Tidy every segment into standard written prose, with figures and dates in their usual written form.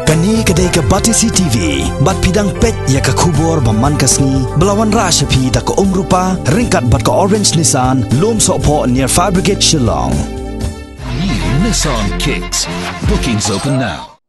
Kani kedai ke Batisi TV, bat pidang pet ya ke kubur baman kasni, belawan rasa pi tak ke rupa, ringkat bat ke orange Rynsan, lom sokpo near Fire Brigade Shillong. New Nissan Kicks. Bookings open now.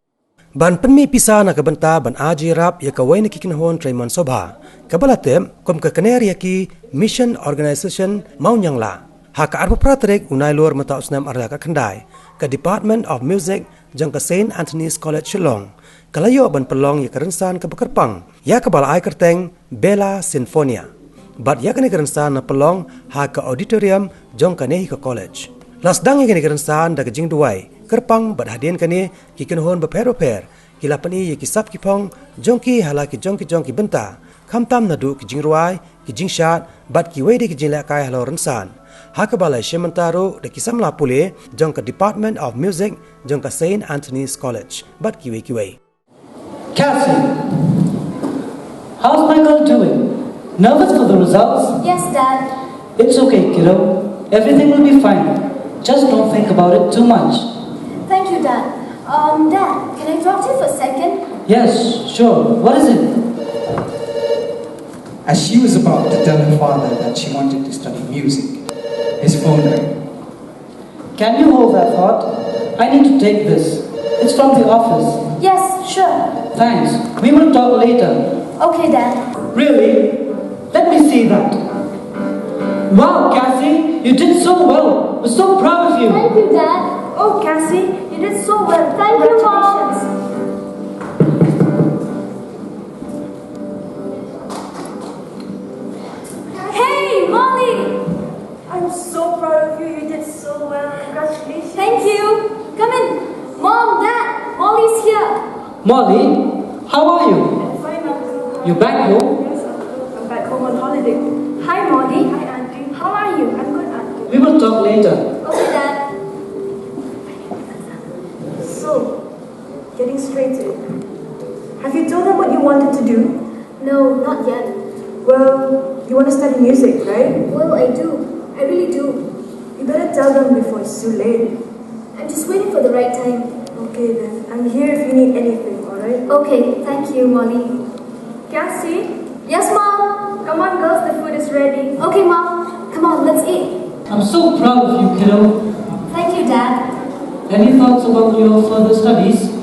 Ban Pynmih Pisa na ke Bynta ban aji rap ya ke wain ki kinhon Traiman Sobha. Kabalatem kom ke Kner ya ki Mission Organization Mawnianglah. Ha ka arba pratrek unai luar mata usnam arya ka kendai ke Department of Music jang ke Saint Anthony's College Shillong. Kalayo ban pelong ya ke Rynsan ke Bekerpang. Ya ke balai kerteng Bella Sinfonia. Bat ya kene ke Rynsan na pelong ha ke auditorium jong kanehi ke college. Lasdang ya kene ke Rynsan da ke jing duai. Kerpang bat hadian kene ki kinhon beper-beper. Kila pani ya ki sap ki pong jongki hala ki jongki Bynta. Kamtam nadu ki jing ruai ki jing shat bat ki wede ki jing lakai halo Rynsan. Ha ke balai Shemantaro da ki samla pule jong ke Department of Music jong ke Saint Anthony's College. Bat ki wei. Cassie, how's my girl doing? Nervous for the results? Yes, Dad. It's okay, kiddo. Everything will be fine. Just don't think about it too much. Thank you, Dad. Dad, can I talk to you for a second? Yes, sure. What is it? As she was about to tell her father that she wanted to study music, his phone rang. Can you hold that thought? I need to take this. It's from the office. Yes, sure. Thanks. We will talk later. Okay, Dad. Really? Let me see that. Wow, Cassie, you did so well. We're so proud of you. Thank you, Dad. Oh, Cassie, you did so well. Thank you, Mom. Hey, Molly! I'm so proud of you. You did so well. Congratulations. Thank you. Come in. Mom, Dad, Molly's here. Molly, how are you? I'm fine, Uncle. You back home? Yes, Uncle. I'm back home on holiday. Hi, Molly. Hi, Auntie. How are you? I'm good, Auntie. We will talk later. Okay, Dad. So, getting straight to it. Have you told them what you wanted to do? No, not yet. Well, you want to study music, right? Well, I do. I really do. You better tell them before it's too late. I'm just waiting for the right time. Okay then. I'm here if you need anything, alright? Okay, thank you, Molly. Cassie? Yes, Mom? Come on, girls. The food is ready. Okay, Mom. Come on, let's eat. I'm so proud of you, kiddo. Thank you, Dad. Any thoughts about your further studies?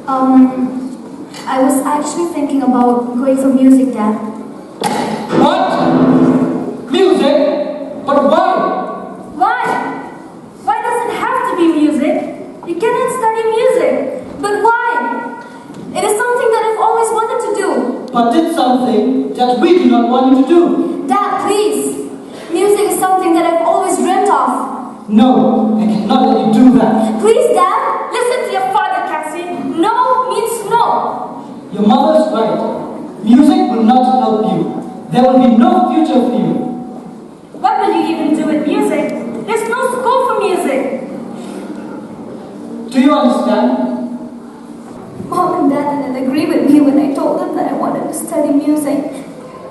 I was actually thinking about going for music, Dad. What? Music? But why? Why? Why does it have to be music? You cannot study music. But why? It is something that I've always wanted to do. But it's something that we do not want you to do. Dad, please. Music is something that I've always dreamt of. No, I cannot let you do that. Please, Dad, listen to your father, Cassie. No means no. Your mother's right. Music will not help you. There will be no future for you. What will you even do with music? There's no scope for music. Do you understand? Mom and Dad didn't agree with me when I told them that I wanted to study music.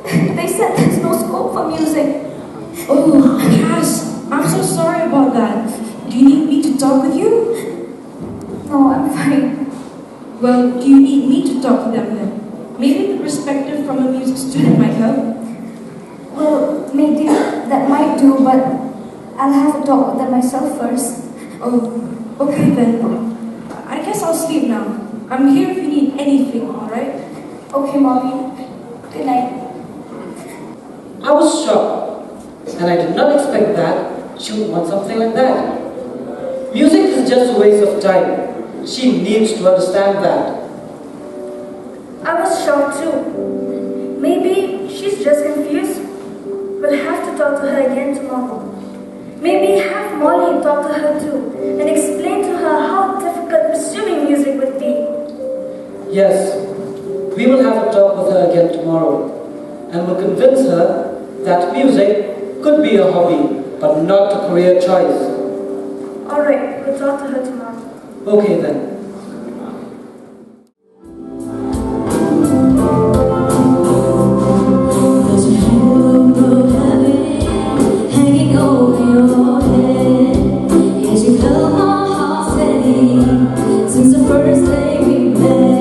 They said there's no scope for music. Oh, Cass, I'm so sorry about that. Do you need me to talk with you? No, I'm fine. Well, do you need me to talk to them then? Maybe the perspective from a music student might help. Well, maybe that might do, but I'll have to talk with them myself first. Oh, okay then. I guess I'll sleep now. I'm here if you need anything, alright? Okay, Mommy. Good night. I was shocked, and I did not expect that she would want something like that. Music is just a waste of time. She needs to understand that. I was shocked too. Maybe she's just confused. We'll have to talk to her again tomorrow. Maybe have Molly talk to her too and explain to her how difficult pursuing music would be. Yes, we will have a talk with her again tomorrow, and will convince her that music could be a hobby, but not a career choice. Alright, we'll talk to her tomorrow. Okay then. Hanging over your head, yes, you held my heart steady since the first day we met.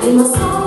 in my soul.